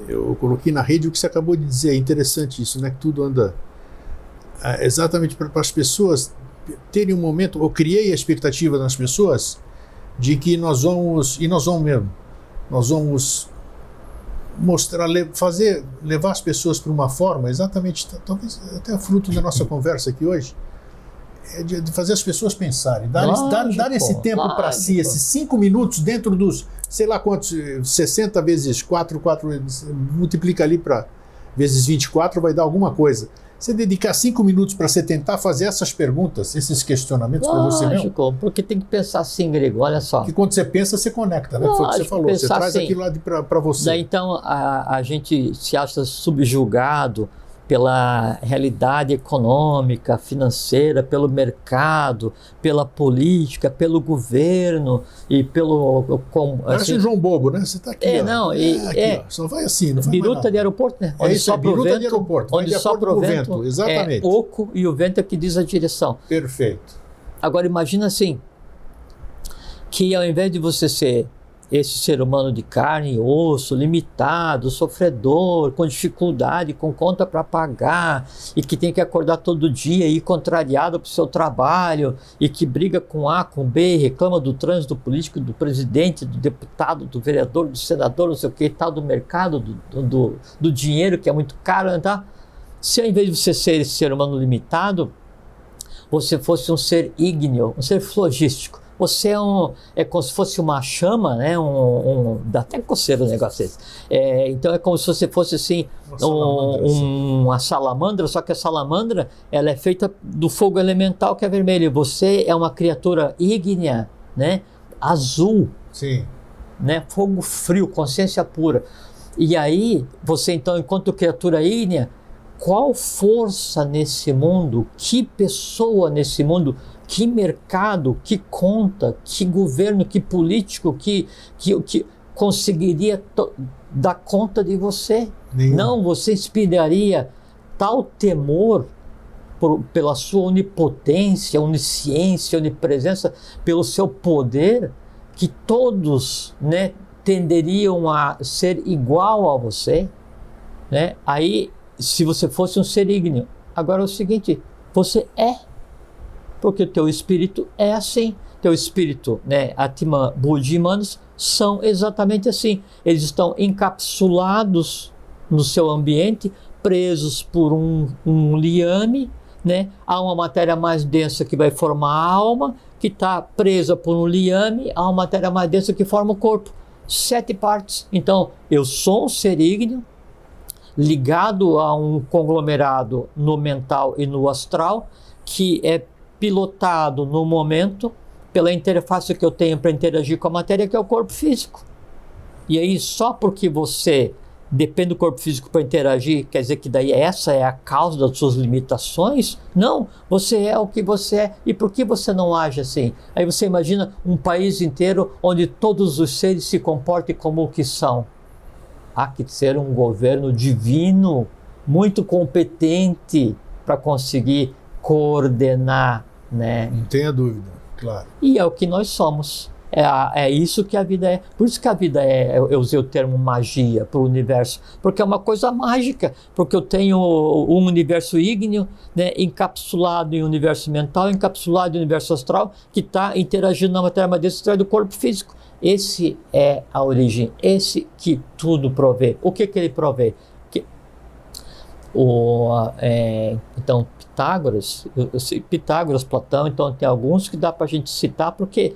o que você acabou de dizer. É interessante isso, né? Que tudo anda exatamente para as pessoas terem um momento. Eu criei a expectativa nas pessoas de que nós vamos mostrar, levar as pessoas para uma forma, exatamente, talvez até fruto da nossa conversa aqui hoje, de fazer as pessoas pensarem, dar esse tempo para si, esses 5 minutos dentro dos, sei lá quantos, 60 vezes 4, multiplica ali para vezes 24, vai dar alguma coisa. Você dedicar 5 minutos para você tentar fazer essas perguntas, esses questionamentos para você mesmo. Lógico, porque tem que pensar assim, Grego, olha só. Que quando você pensa, você conecta, né? Foi o que você falou, você traz assim, aquilo lá para você. Daí, então, a gente se acha subjugado pela realidade econômica, financeira, pelo mercado, pela política, pelo governo e pelo... Parece um João Bobo, né? Você está aqui, aqui, só vai assim, não vai biruta de aeroporto, né? Onde sopra o vento, de aeroporto, onde sopra o vento, exatamente. É oco e o vento é que diz a direção. Perfeito. Agora, imagina assim, que ao invés de você ser esse ser humano de carne e osso, limitado, sofredor, com dificuldade, com conta para pagar, e que tem que acordar todo dia e ir contrariado para o seu trabalho, e que briga com A, com B, reclama do trânsito político, do presidente, do deputado, do vereador, do senador, não sei o que, tal, do mercado, do dinheiro, que é muito caro, tá? Se ao invés de você ser esse ser humano limitado, você fosse um ser ígneo, um ser flogístico. Você é como se fosse uma chama, né? Dá até coceira o negócio desse. Então é como se você fosse assim, uma salamandra, só que a salamandra ela é feita do fogo elemental que é vermelho. Você é uma criatura ígnea, né? Azul. Sim. Né? Fogo frio, consciência pura. E aí, você então, enquanto criatura ígnea, qual força nesse mundo, que pessoa nesse mundo, que mercado, que conta, que governo, que político, que conseguiria dar conta de você? Nenhum. Não, você inspiraria tal temor pela sua onipotência, onisciência, onipresença, pelo seu poder, que todos, né, tenderiam a ser igual a você, né? Aí, se você fosse um ser ígneo. Agora é o seguinte, você é. Porque o teu espírito é assim. teu espírito, né, Atman, Buddhi e Manas, são exatamente assim. Eles estão encapsulados no seu ambiente, presos por um liame, né? Há uma matéria mais densa que vai formar a alma, que está presa por um liame, há uma matéria mais densa que forma o corpo. 7 partes. Então, eu sou um ser ígneo, ligado a um conglomerado no mental e no astral, que é pilotado no momento pela interface que eu tenho para interagir com a matéria, que é o corpo físico. E aí, só porque você depende do corpo físico para interagir, quer dizer que daí essa é a causa das suas limitações? Não, você é o que você é. E por que você não age assim? Aí você imagina um país inteiro onde todos os seres se comportem como o que são. Há que ser um governo divino, muito competente para conseguir coordenar, né? Não tenha dúvida, claro. E é o que nós somos. É isso que a vida é. Por isso que a vida é, eu usei o termo magia para o universo, porque é uma coisa mágica, porque eu tenho um universo ígneo, né, encapsulado em um universo mental, encapsulado em um universo astral, que está interagindo na matéria mais densa do corpo físico. Esse é a origem, esse que tudo provê. O que ele provê? Então, Pitágoras, Platão, então tem alguns que dá para a gente citar, porque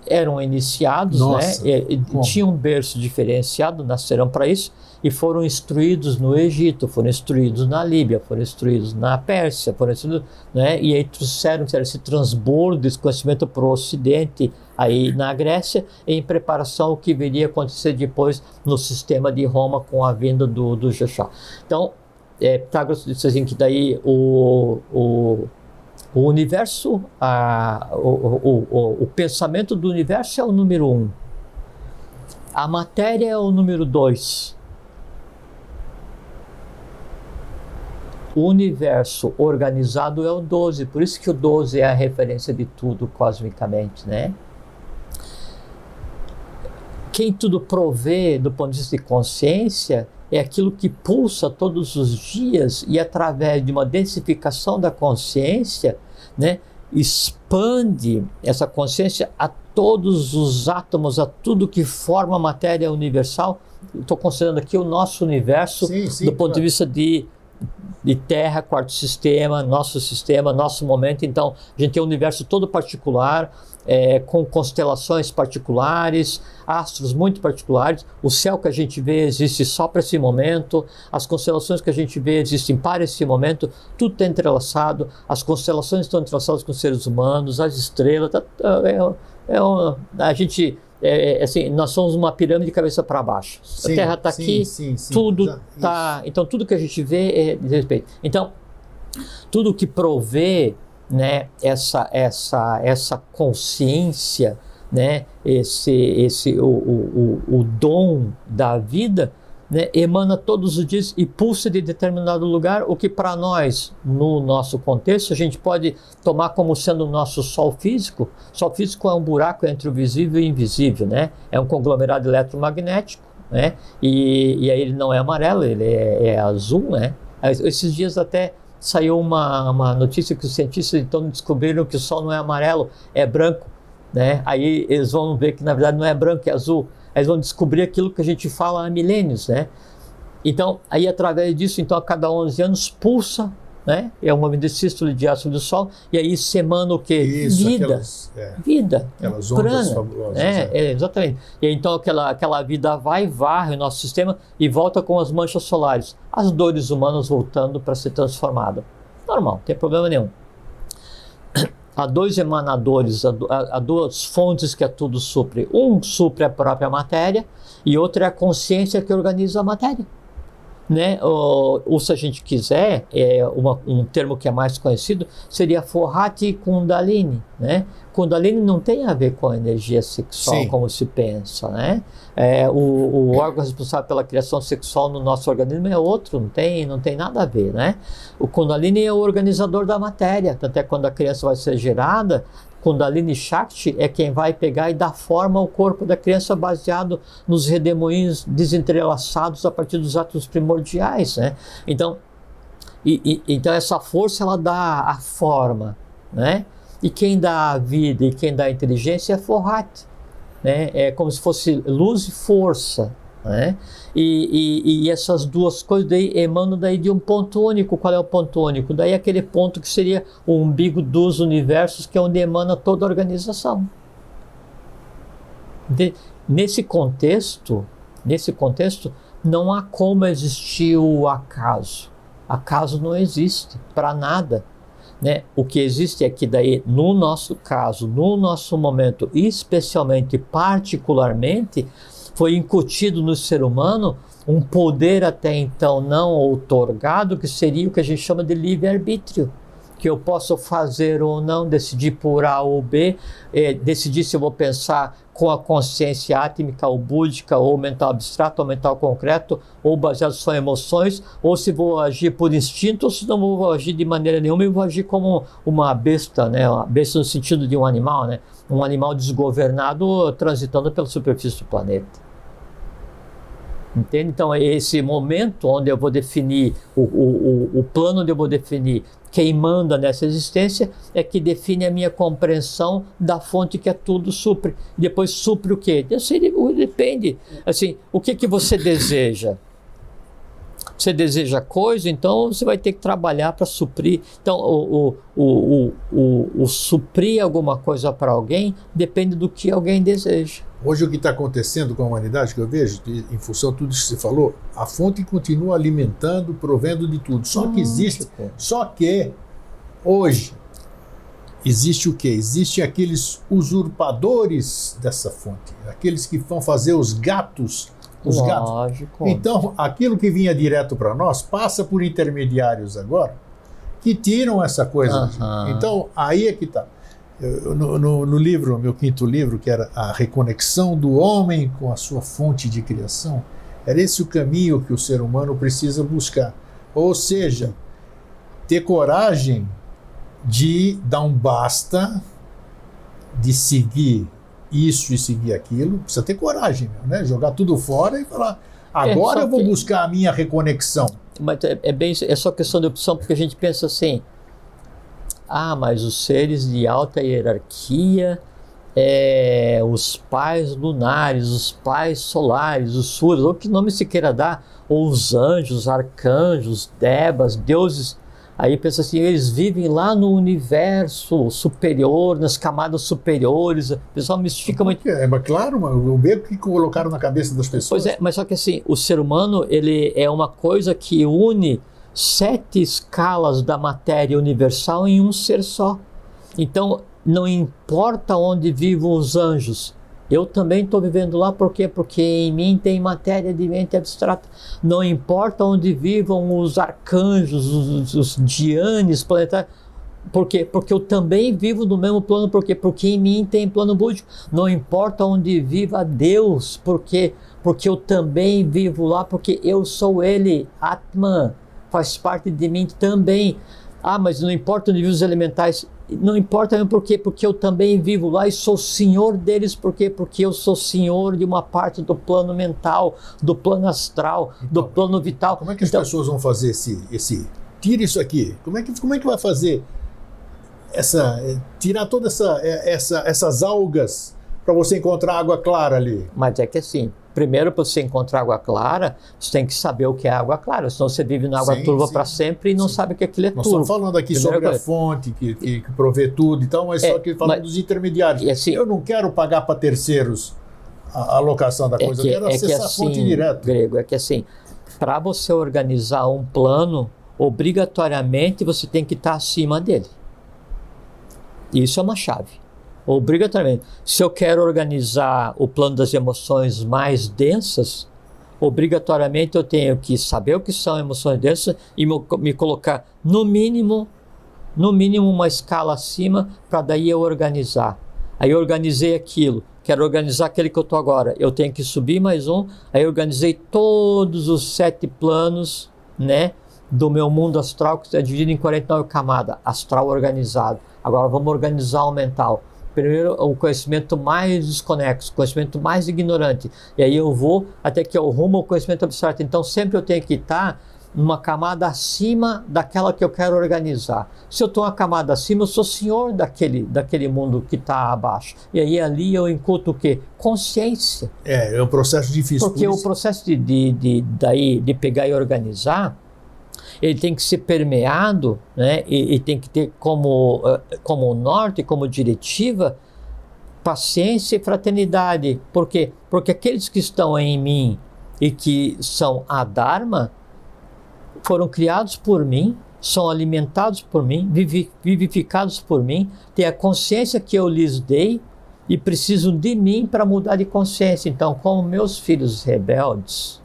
eram iniciados, nossa, né? Tinham um berço diferenciado, nasceram para isso, e foram instruídos no Egito, foram instruídos na Líbia, foram instruídos na Pérsia, foram instruídos, né? E aí trouxeram esse transbordo desse conhecimento para o Ocidente, aí na Grécia, em preparação ao que viria a acontecer depois no sistema de Roma com a vinda do Xaxá. Então, Pitágoras disse assim que daí o universo, o pensamento do universo é o número 1. A matéria é o número 2. O universo organizado é o 12. Por isso que o 12 é a referência de tudo cosmicamente, né? Quem tudo provê do ponto de vista de consciência é aquilo que pulsa todos os dias e, através de uma densificação da consciência, né, expande essa consciência a todos os átomos, a tudo que forma a matéria universal. Estou considerando aqui o nosso universo, sim, do ponto de vista de Terra, quarto sistema, nosso momento. Então, a gente tem um universo todo particular, com constelações particulares, astros muito particulares. O céu que a gente vê existe só para esse momento, as constelações que a gente vê existem para esse momento, tudo está entrelaçado, as constelações estão entrelaçadas com os seres humanos, as estrelas, a gente... assim, nós somos uma pirâmide de cabeça para baixo. Sim, a Terra está aqui, tudo está... Então, tudo que a gente vê é de respeito. Então, tudo que provê, né, essa consciência, né, o dom da vida, né, emana todos os dias e pulsa de determinado lugar, o que para nós, no nosso contexto, a gente pode tomar como sendo o nosso sol físico. O sol físico é um buraco entre o visível e o invisível, né? É um conglomerado eletromagnético, né? E aí ele não é amarelo, ele é azul, né? Esses dias até saiu uma notícia que os cientistas então descobriram que o sol não é amarelo, é branco, né? Aí eles vão ver que na verdade não é branco, é azul. Eles vão descobrir aquilo que a gente fala há milênios, né? Então, aí através disso, então a cada 11 anos pulsa, né? É um movimento de sístole de ácido do Sol, e aí se emana o quê? Isso, vida. Vida. Aquelas ondas prana, fabulosas. Exatamente. E aí, então aquela vida vai e varre o nosso sistema e volta com as manchas solares. As dores humanas voltando para ser transformada. Normal, não tem problema nenhum. Há dois emanadores, há duas fontes que a tudo supre. Um supre a própria matéria e outro é a consciência que organiza a matéria. Né? Ou se a gente quiser, um termo que é mais conhecido, seria Forrati Kundalini. Né? Kundalini não tem a ver com a energia sexual, sim, como se pensa. Né? O órgão responsável pela criação sexual no nosso organismo é outro, não tem nada a ver. Né? O Kundalini é o organizador da matéria, tanto é que quando a criança vai ser gerada, Kundalini Shakti é quem vai pegar e dar forma ao corpo da criança baseado nos redemoinhos desentrelaçados a partir dos átomos primordiais, né? Então, então essa força ela dá a forma, né? E quem dá a vida e quem dá a inteligência é Fohat, né? É como se fosse luz e força, né? E essas duas coisas daí emanam daí de um ponto único. Qual é o ponto único? Daí aquele ponto que seria o umbigo dos universos, que é onde emana toda a organização. Nesse contexto, não há como existir o acaso. Acaso não existe para nada, né? O que existe é que daí, no nosso caso, no nosso momento, especialmente, particularmente, foi incutido no ser humano um poder até então não outorgado, que seria o que a gente chama de livre-arbítrio. Que eu posso fazer ou não, decidir por A ou B, decidir se eu vou pensar com a consciência átmica ou búdica, ou mental abstrato, ou mental concreto, ou baseado só em emoções, ou se vou agir por instinto, ou se não vou agir de maneira nenhuma, e vou agir como uma besta, né? Uma besta no sentido de um animal, né? Um animal desgovernado transitando pela superfície do planeta. Entende? Então, é esse momento onde eu vou definir, o plano onde eu vou definir quem manda nessa existência, é que define a minha compreensão da fonte que é tudo supre. Depois supre o quê? Depende. Assim, o que você deseja? Você deseja coisa, então você vai ter que trabalhar para suprir. Então, o suprir alguma coisa para alguém depende do que alguém deseja. Hoje o que está acontecendo com a humanidade, que eu vejo, em função de tudo isso que você falou, a fonte continua alimentando, provendo de tudo. Só que hoje existe o quê? Existem aqueles usurpadores dessa fonte, aqueles que vão fazer os gatos. Lógico. Então, aquilo que vinha direto para nós passa por intermediários agora que tiram essa coisa. Então, aí é que está. No livro, meu quinto livro, que era A Reconexão do Homem com a Sua Fonte de Criação, era esse o caminho que o ser humano precisa buscar. Ou seja, ter coragem de dar um basta, de seguir isso e seguir aquilo. Precisa ter coragem, né? Jogar tudo fora e falar, agora eu vou buscar a minha reconexão. Mas é só questão de opção, porque a gente pensa assim, mas os seres de alta hierarquia, os pais lunares, os pais solares, os suras, ou que nome se queira dar, ou os anjos, arcanjos, devas, deuses. Aí pensa assim, eles vivem lá no universo superior, nas camadas superiores. O pessoal mistifica muito. Mas claro, o beco que colocaram na cabeça das pessoas. Pois é, mas só que assim, o ser humano, ele é uma coisa que une 7 escalas da matéria universal em um ser só. Então, não importa onde vivam os anjos, eu também estou vivendo lá, por quê? Porque em mim tem matéria de mente abstrata. Não importa onde vivam os arcanjos, os dianes planetários, por quê? Porque eu também vivo no mesmo plano, por quê? Porque em mim tem plano búdico. Não importa onde viva Deus, por quê? Porque eu também vivo lá, porque eu sou Ele, Atman, faz parte de mim também. Mas não importa onde vivem os elementais. Não importa mesmo por quê? Porque eu também vivo lá e sou senhor deles. Por quê? Porque eu sou senhor de uma parte do plano mental, do plano astral, do plano vital. Como é que as pessoas vão fazer tira isso aqui? Como é que vai fazer tirar todas essas algas para você encontrar água clara ali? Mas é que assim, primeiro, para você encontrar água clara, você tem que saber o que é água clara, senão você vive na água turva para sempre e não sabe que aquilo é turvo. Nós estamos falando aqui sobre a fonte que provê tudo e tal, mas só que falando dos intermediários. Assim, eu não quero pagar para terceiros a alocação da coisa, eu quero acessar a fonte direto. Grego, é que assim, para você organizar um plano, obrigatoriamente você tem que estar acima dele. Isso é uma chave. Obrigatoriamente. Se eu quero organizar o plano das emoções mais densas, obrigatoriamente eu tenho que saber o que são emoções densas e me colocar no mínimo uma escala acima, para daí eu organizar. Aí eu organizei aquilo, quero organizar aquele que eu estou agora, eu tenho que subir mais um, aí eu organizei todos os 7 planos, né, do meu mundo astral, que é dividido em 49 camadas, astral organizado. Agora vamos organizar o mental. Primeiro, o conhecimento mais desconexo, o conhecimento mais ignorante. E aí eu vou até que eu rumo ao conhecimento abstrato. Então, sempre eu tenho que estar numa camada acima daquela que eu quero organizar. Se eu estou uma camada acima, eu sou senhor daquele mundo que está abaixo. E aí ali eu incuto o quê? Consciência. É um processo difícil. Porque o processo de pegar e organizar, ele tem que ser permeado, né? E tem que ter como norte, como diretiva, paciência e fraternidade. Por quê? Porque aqueles que estão em mim e que são a Dharma, foram criados por mim, são alimentados por mim, vivificados por mim, têm a consciência que eu lhes dei e precisam de mim para mudar de consciência. Então, como meus filhos rebeldes,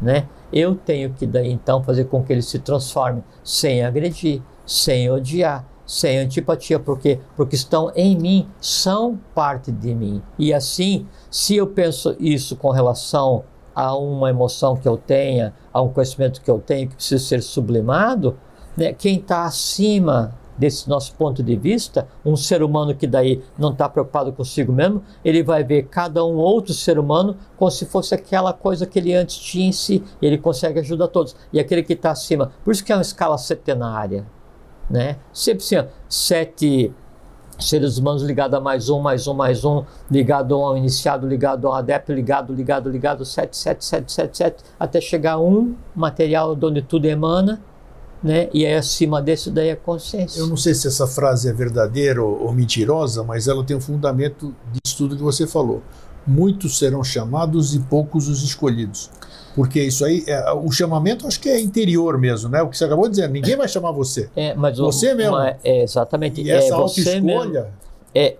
né, eu tenho que daí então fazer com que eles se transformem sem agredir, sem odiar, sem antipatia. Por quê? Porque estão em mim, são parte de mim. E assim, se eu penso isso com relação a uma emoção que eu tenha, a um conhecimento que eu tenho que precisa ser sublimado, né? Quem está acima desse nosso ponto de vista, um ser humano que daí não está preocupado consigo mesmo, ele vai ver cada um outro ser humano como se fosse aquela coisa que ele antes tinha em si, e ele consegue ajudar todos. E aquele que está acima, por isso que é uma escala setenária, né? Sempre assim, 7 seres humanos ligados a mais um, ligado ao iniciado, ligado ao adepto, ligado, 7, até chegar a um material de onde tudo emana, né? E aí acima desse daí é consciência. Eu não sei se essa frase é verdadeira ou mentirosa, mas ela tem um fundamento disso tudo que você falou. Muitos serão chamados e poucos os escolhidos. Porque isso aí, o chamamento acho que é interior mesmo, né? O que você acabou de dizer, ninguém vai chamar você. Mas você mesmo. Exatamente. E essa autoescolha...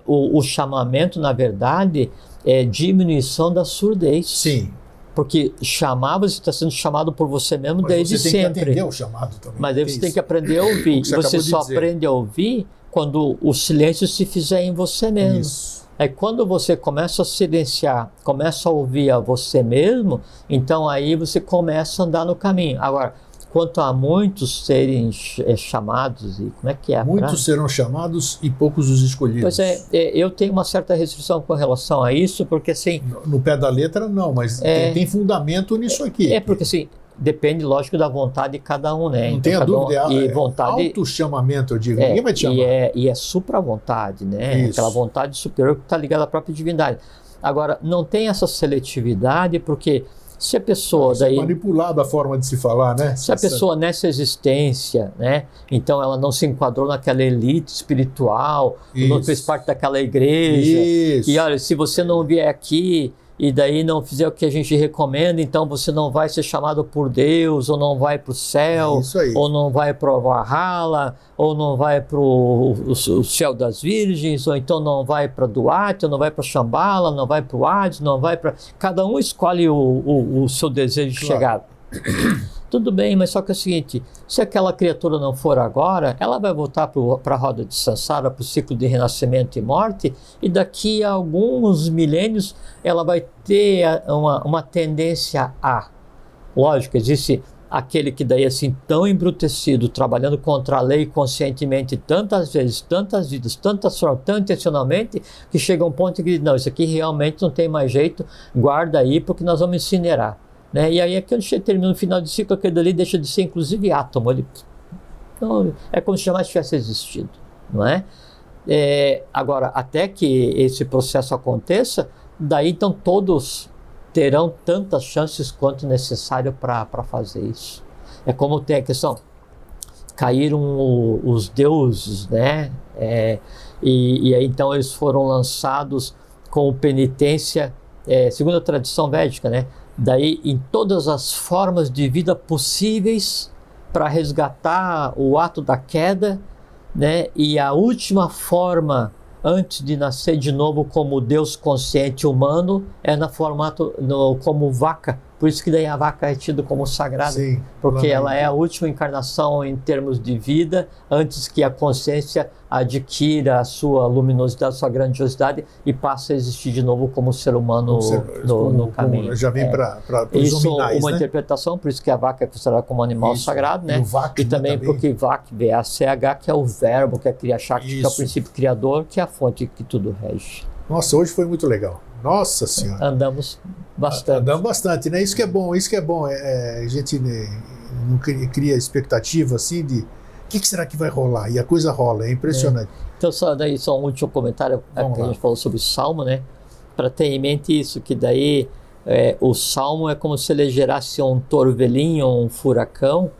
O chamamento, na verdade, é diminuição da surdez. Sim. Porque chamar, você está sendo chamado por você mesmo desde sempre. Você tem que atender o chamado também. Mas aí você tem que aprender a ouvir. Você só aprende a ouvir quando o silêncio se fizer em você mesmo. Isso. Aí quando você começa a silenciar, começa a ouvir a você mesmo, então aí você começa a andar no caminho. Agora, quanto a muitos serem chamados, e como é que é? Muitos serão chamados e poucos os escolhidos. Pois eu tenho uma certa restrição com relação a isso, porque assim... No pé da letra não, mas tem fundamento nisso aqui. Porque assim, depende, lógico, da vontade de cada um, né? Não tenha dúvida, vontade, auto-chamamento, eu digo, ninguém vai te chamar. E é supra-vontade, né? Isso. Aquela vontade superior que está ligada à própria divindade. Agora, não tem essa seletividade, porque se a pessoa é manipulada a forma de se falar, né? Se a pessoa nessa existência, né? Então ela não se enquadrou naquela elite espiritual, não fez parte daquela igreja. Isso. E olha, se você não vier aqui e daí não fizer o que a gente recomenda, então você não vai ser chamado por Deus, ou não vai para o céu, ou não vai para o Valhalla, ou não vai para o céu das virgens, ou então não vai para Duarte, ou não vai para Shambhala, não vai para o Hades, não vai para... Cada um escolhe o seu desejo de chegada. Tudo bem, mas só que é o seguinte, se aquela criatura não for agora, ela vai voltar para a roda de Sansara, para o ciclo de renascimento e morte, e daqui a alguns milênios ela vai ter uma tendência a... Lógico, existe aquele que daí assim, tão embrutecido, trabalhando contra a lei conscientemente tantas vezes, tantas vidas, tantas formas, tão intencionalmente, que chega um ponto em que diz, não, isso aqui realmente não tem mais jeito, guarda aí porque nós vamos incinerar. Né? E aí aquele termina no final de ciclo, aquele ali deixa de ser inclusive átomo. Então, é como se jamais tivesse existido. Não é? Agora, até que esse processo aconteça, daí então todos terão tantas chances quanto necessário para fazer isso. É como tem a questão, caíram os deuses, né? E aí então eles foram lançados com penitência, segundo a tradição védica, né? Daí em todas as formas de vida possíveis para resgatar o ato da queda, né? E a última forma antes de nascer de novo como Deus consciente humano é como vaca. Por isso que daí a vaca é tida como sagrada. Sim, porque ela é a última encarnação em termos de vida, antes que a consciência adquira a sua luminosidade, a sua grandiosidade e passe a existir de novo como ser humano no caminho. Já vem para os isso hominais, uma né? interpretação, por isso que a vaca é considerada como animal sagrado, né? E também porque vac, V-A-C-H, que é o verbo, que é Kriya Shakti, que é o princípio criador, que é a fonte que tudo rege. Nossa, hoje foi muito legal. Nossa Senhora. Andamos bastante. Andamos bastante, né? Isso que é bom, a gente não cria expectativa assim de o que será que vai rolar? E a coisa rola, é impressionante. Então, só um último comentário, que a gente falou sobre o Salmo, né? Para ter em mente isso, que daí o Salmo é como se ele gerasse um torvelinho, um furacão,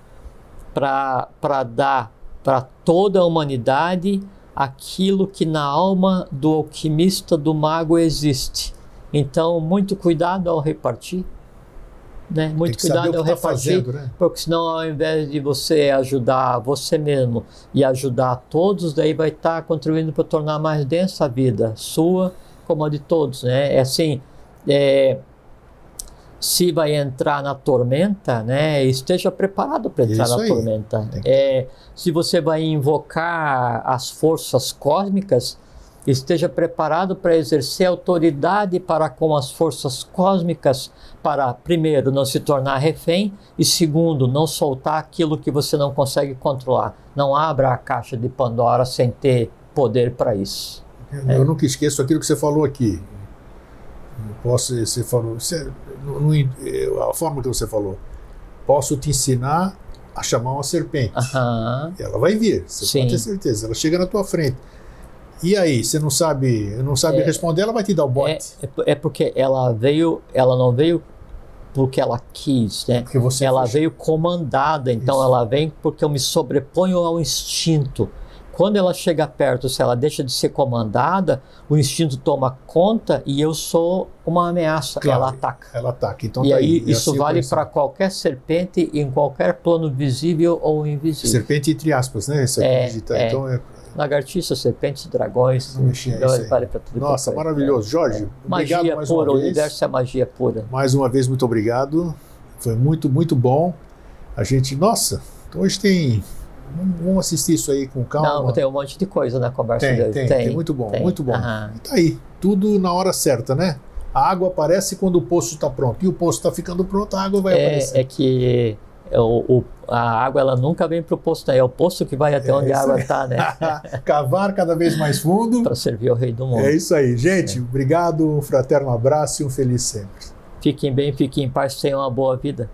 para dar para toda a humanidade aquilo que na alma do alquimista, do mago, existe. Então, muito cuidado ao repartir. Né? Muito cuidado ao repartir, né? Porque senão, ao invés de você ajudar você mesmo e ajudar todos, daí vai estar contribuindo para tornar mais densa a vida sua como a de todos, né? É assim, se vai entrar na tormenta, né? Esteja preparado para entrar na tormenta. Se você vai invocar as forças cósmicas, esteja preparado para exercer autoridade para com as forças cósmicas, para, primeiro, não se tornar refém, e segundo, não soltar aquilo que você não consegue controlar. Não abra a caixa de Pandora sem ter poder para isso. Eu nunca esqueço aquilo que você falou aqui. Você falou, a forma que você falou, posso te ensinar a chamar uma serpente. Ela vai vir, você pode ter certeza, ela chega na tua frente. E aí, você não sabe responder, ela vai te dar o bote. É porque ela não veio porque ela quis, né? Ela veio comandada, então ela vem porque eu me sobreponho ao instinto. Quando ela chega perto, se ela deixa de ser comandada, o instinto toma conta e eu sou uma ameaça. Claro, ela ataca. Ela ataca. Então, e aí isso vale para qualquer serpente em qualquer plano visível ou invisível. Serpente entre aspas, né? Então lagartixa, serpentes, dragões. Vale para tudo. Nossa, maravilhoso. Jorge, obrigado magia mais pura, uma vez. O universo é magia pura. Mais uma vez, muito obrigado. Foi muito, muito bom. Nossa, hoje tem... Vamos assistir isso aí com calma. Não, tem um monte de coisa na conversa dele. Tem, muito bom, muito bom. Tá aí, tudo na hora certa, né? A água aparece quando o poço está pronto. E o poço está ficando pronto, a água vai aparecer. É que a água ela nunca vem para o poço, né? É o poço que vai até onde a água está, né? Cavar cada vez mais fundo. Para servir ao rei do mundo. É isso aí, gente. Obrigado, um fraterno abraço e um feliz sempre. Fiquem bem, fiquem em paz, tenham uma boa vida.